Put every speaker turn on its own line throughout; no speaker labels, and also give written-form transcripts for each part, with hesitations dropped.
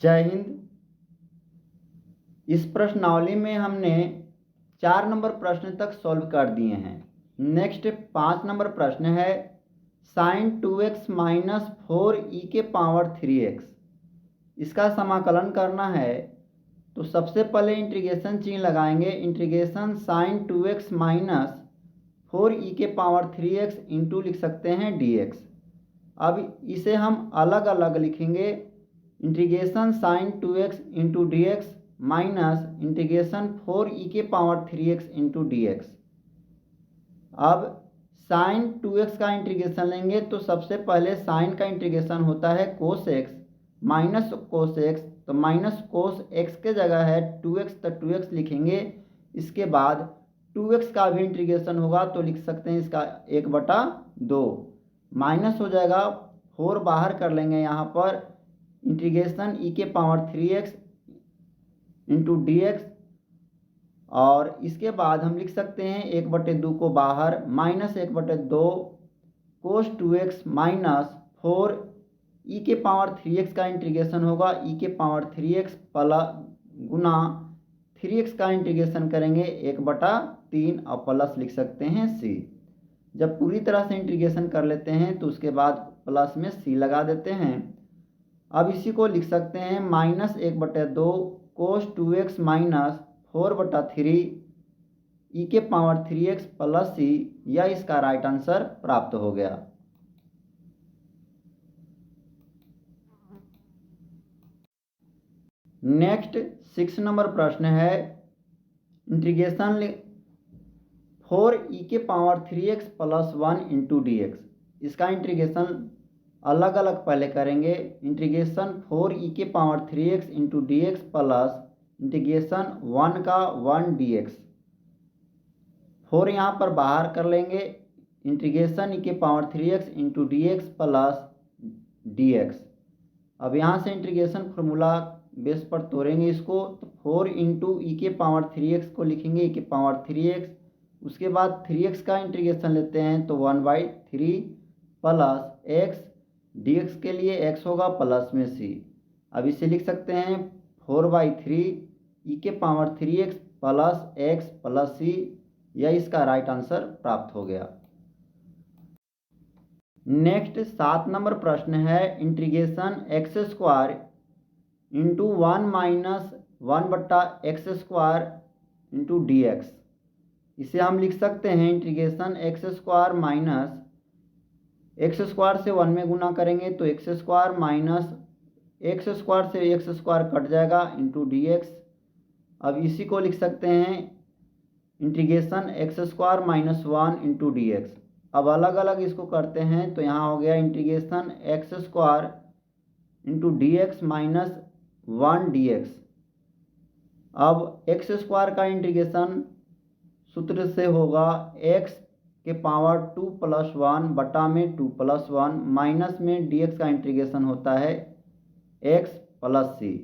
जय हिंद। इस प्रश्नावली में हमने 4 नंबर प्रश्न तक सॉल्व कर दिए हैं। नेक्स्ट 5 नंबर प्रश्न है sin 2x माइनस 4e के पावर 3x। इसका समाकलन करना है तो सबसे पहले इंटीग्रेशन चिन्ह लगाएंगे। Integration sin 2x minus 4e के पावर 3x इंटू लिख सकते हैं dx। अब इसे हम अलग अलग लिखेंगे। Integration sin 2x into d x minus integration 4e के power 3x into d x. अब sin 2x का इंटीग्रेशन लेंगे तो सबसे पहले sin का इंटीग्रेशन होता है cos x minus cos x, तो माइनस cos x के जगह है 2x, तो 2x लिखेंगे। इसके बाद 2x का भी इंटीग्रेशन होगा तो लिख सकते हैं इसका 1/2 माइनस हो जाएगा 4 बाहर कर लेंगे। यहाँ पर इंटीग्रेशन e के power 3x into d x, और इसके बाद हम लिख सकते हैं 1/2 को बाहर minus 1/2 cos 2x minus 4 e के पावर 3x का इंटीग्रेशन होगा e के पावर 3x प्लस गुना 3x का इंटीग्रेशन करेंगे 1/3 और प्लस लिख सकते हैं c। जब पूरी तरह से इंटीग्रेशन कर लेते हैं तो उसके बाद प्लस में c लगा देते हैं। अब इसी को लिख सकते हैं minus 1/2 cos 2x minus 4/3 e के पावर 3x प्लस c। यह इसका राइट आंसर प्राप्त हो गया। नेक्स्ट 6 नंबर प्रश्न है इंटीग्रेशन 4e के power 3x plus 1 into d x. इसका इंटीग्रेशन अलग अलग पहले करेंगे। इंटीग्रेशन 4e के power 3x into d x plus integration 1 का 1 dx। 4 यहाँ पर बाहर कर लेंगे। इंटीग्रेशन e के power 3x into d x plus dx। अब यहाँ से इंटीग्रेशन फार्मूला बेस पर तोड़ेंगे इसको, तो 4 इंटू ई के पावर 3x को लिखेंगे e के पावर 3x। उसके बाद 3x का इंटीग्रेशन लेते हैं तो 1/3 प्लस x dx के लिए x होगा प्लस में c। अब इसे लिख सकते हैं 4/3 e के power 3x plus x plus c। यह इसका राइट आंसर प्राप्त हो गया। नेक्स्ट 7 नंबर प्रश्न है integration x² into 1 minus 1/x² into d x. इसे हम लिख सकते हैं इंटीग्रेशन x² माइनस x² से 1 में गुना करेंगे तो x² माइनस x² से x² कट जाएगा इंटू डी एक्स। अब इसी को लिख सकते हैं integration x² minus 1 into d x. अब अलग अलग इसको करते हैं तो यहाँ हो गया integration x² into d x minus 1 dx। अब x² का इंटीग्रेशन सूत्र से होगा x के पावर 2 प्लस 1 बटा में 2 प्लस 1 माइनस में dx का इंटीग्रेशन होता है x प्लस c।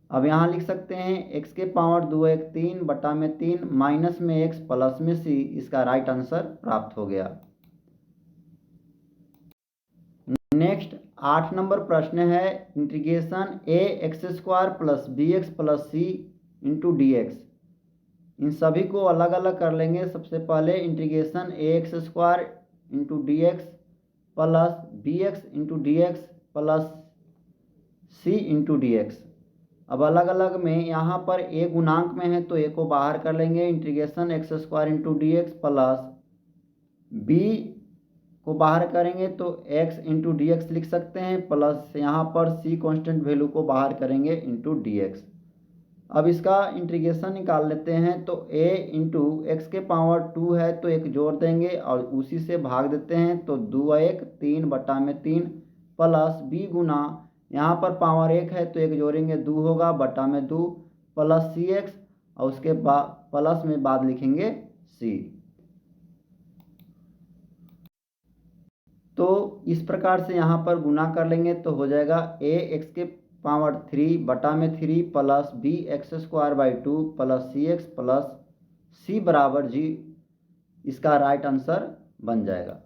अब यहाँ लिख सकते हैं x के पावर 2 1 3 बटा में 3 माइनस में x प्लस में c। इसका राइट आंसर प्राप्त हो गया। नेक्स्ट 8 नंबर प्रश्न है integration ax² plus bx plus c into d x. इन सभी को अलग अलग कर लेंगे। सबसे पहले integration ax² into d x plus bx into d x plus c into d x. अब अलग अलग में यहाँ पर a गुणांक में है तो a को बाहर कर लेंगे। Integration x² into d x plus b को बाहर करेंगे तो x इंटू डी एक्स लिख सकते हैं, प्लस यहाँ पर c कांस्टेंट वैल्यू को बाहर करेंगे इंटू डी एक्स। अब इसका इंटीग्रेशन निकाल लेते हैं तो a इंटू एक्स के पावर 2 है तो 1 जोड़ देंगे और उसी से भाग देते हैं तो 2 1 3 बटा में 3 प्लस b गुना यहाँ पर पावर 1 है तो 1 जोड़ेंगे 2 होगा बटा में 2 प्लस cx और उसके बाद प्लस में बाद लिखेंगे c। तो इस प्रकार से यहाँ पर गुना कर लेंगे तो हो जाएगा a x के पावर 3 बटा में 3 plus b x² 2 plus cx plus c बराबर g। इसका राइट आंसर बन जाएगा।